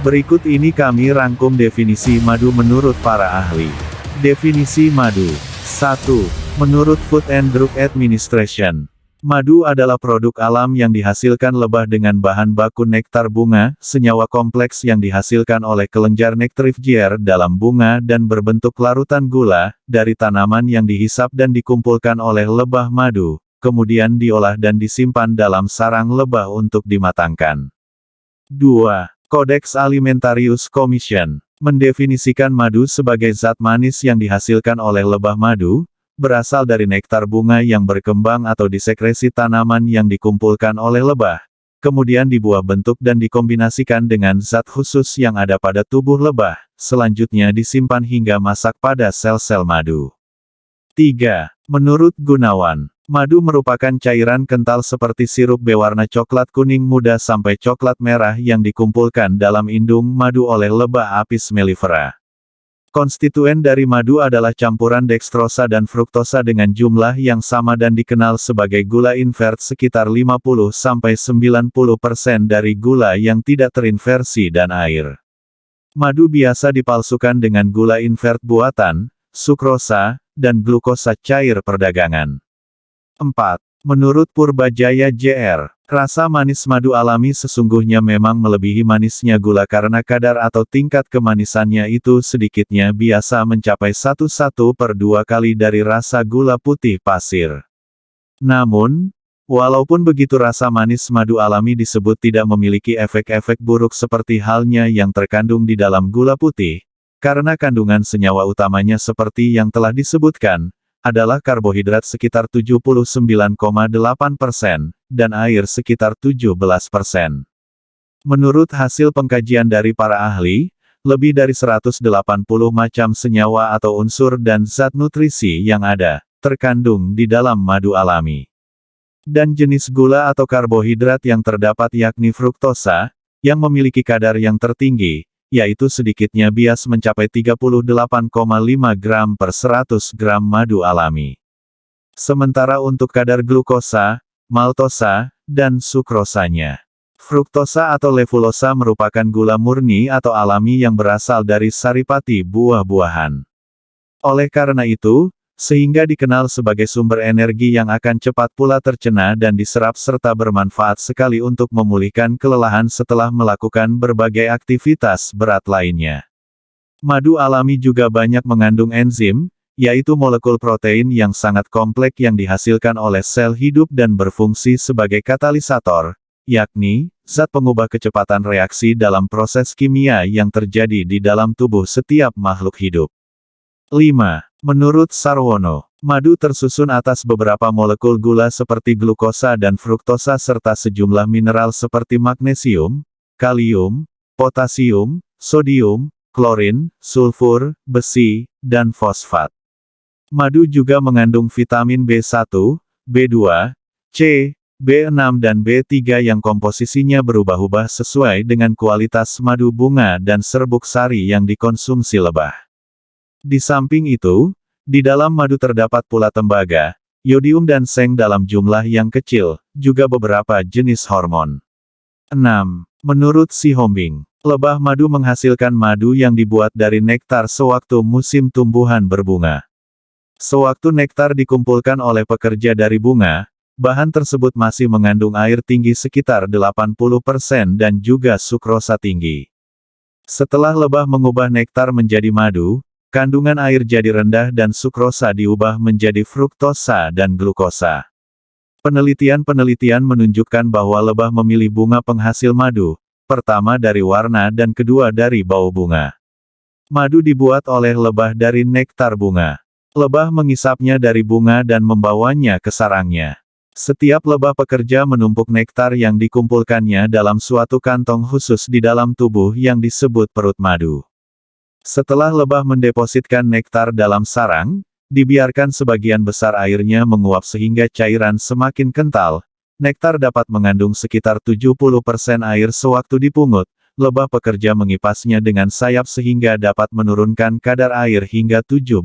Berikut ini kami rangkum definisi madu menurut para ahli. Definisi madu. 1. Menurut Food and Drug Administration, madu adalah produk alam yang dihasilkan lebah dengan bahan baku nektar bunga, senyawa kompleks yang dihasilkan oleh kelenjar nektarifgier dalam bunga dan berbentuk larutan gula, dari tanaman yang dihisap dan dikumpulkan oleh lebah madu, kemudian diolah dan disimpan dalam sarang lebah untuk dimatangkan. 2. Codex Alimentarius Commission mendefinisikan madu sebagai zat manis yang dihasilkan oleh lebah madu, berasal dari nektar bunga yang berkembang atau disekresi tanaman yang dikumpulkan oleh lebah, kemudian dibuah bentuk dan dikombinasikan dengan zat khusus yang ada pada tubuh lebah, selanjutnya disimpan hingga masak pada sel-sel madu. 3. Menurut Gunawan, madu merupakan cairan kental seperti sirup berwarna coklat kuning muda sampai coklat merah yang dikumpulkan dalam indung madu oleh lebah Apis mellifera. Konstituen dari madu adalah campuran dekstrosa dan fruktosa dengan jumlah yang sama dan dikenal sebagai gula invert sekitar 50-90% dari gula yang tidak terinversi dan air. Madu biasa dipalsukan dengan gula invert buatan, sukrosa, dan glukosa cair perdagangan. 4. Menurut Purbajaya Jr., rasa manis madu alami sesungguhnya memang melebihi manisnya gula karena kadar atau tingkat kemanisannya itu sedikitnya biasa mencapai 1/2 kali dari rasa gula putih pasir. Namun, walaupun begitu rasa manis madu alami disebut tidak memiliki efek-efek buruk seperti halnya yang terkandung di dalam gula putih, karena kandungan senyawa utamanya seperti yang telah disebutkan, adalah karbohidrat sekitar 79,8%, dan air sekitar 17%. Menurut hasil pengkajian dari para ahli, lebih dari 180 macam senyawa atau unsur dan zat nutrisi yang ada, terkandung di dalam madu alami. Dan jenis gula atau karbohidrat yang terdapat yakni fruktosa, yang memiliki kadar yang tertinggi, yaitu sedikitnya bias mencapai 38,5 gram per 100 gram madu alami. Sementara untuk kadar glukosa, maltosa, dan sukrosanya. Fruktosa atau levulosa merupakan gula murni atau alami yang berasal dari saripati buah-buahan. Oleh karena itu, sehingga dikenal sebagai sumber energi yang akan cepat pula tercerna dan diserap serta bermanfaat sekali untuk memulihkan kelelahan setelah melakukan berbagai aktivitas berat lainnya. Madu alami juga banyak mengandung enzim, yaitu molekul protein yang sangat kompleks yang dihasilkan oleh sel hidup dan berfungsi sebagai katalisator, yakni, zat pengubah kecepatan reaksi dalam proses kimia yang terjadi di dalam tubuh setiap makhluk hidup. 5. Menurut Sarwono, madu tersusun atas beberapa molekul gula seperti glukosa dan fruktosa serta sejumlah mineral seperti magnesium, kalium, potasium, sodium, klorin, sulfur, besi, dan fosfat. Madu juga mengandung vitamin B1, B2, C, B6 dan B3 yang komposisinya berubah-ubah sesuai dengan kualitas madu bunga dan serbuk sari yang dikonsumsi lebah. Di samping itu, di dalam madu terdapat pula tembaga, yodium dan seng dalam jumlah yang kecil, juga beberapa jenis hormon. 6. Menurut Si Hombing, lebah madu menghasilkan madu yang dibuat dari nektar sewaktu musim tumbuhan berbunga. Sewaktu nektar dikumpulkan oleh pekerja dari bunga, bahan tersebut masih mengandung air tinggi sekitar 80% dan juga sukrosa tinggi. Setelah lebah mengubah nektar menjadi madu, kandungan air jadi rendah dan sukrosa diubah menjadi fruktosa dan glukosa. Penelitian-penelitian menunjukkan bahwa lebah memilih bunga penghasil madu, pertama dari warna dan kedua dari bau bunga. Madu dibuat oleh lebah dari nektar bunga. Lebah mengisapnya dari bunga dan membawanya ke sarangnya. Setiap lebah pekerja menumpuk nektar yang dikumpulkannya dalam suatu kantong khusus di dalam tubuh yang disebut perut madu. Setelah lebah mendepositkan nektar dalam sarang, dibiarkan sebagian besar airnya menguap sehingga cairan semakin kental. Nektar dapat mengandung sekitar 70% air sewaktu dipungut. Lebah pekerja mengipasnya dengan sayap sehingga dapat menurunkan kadar air hingga 17%.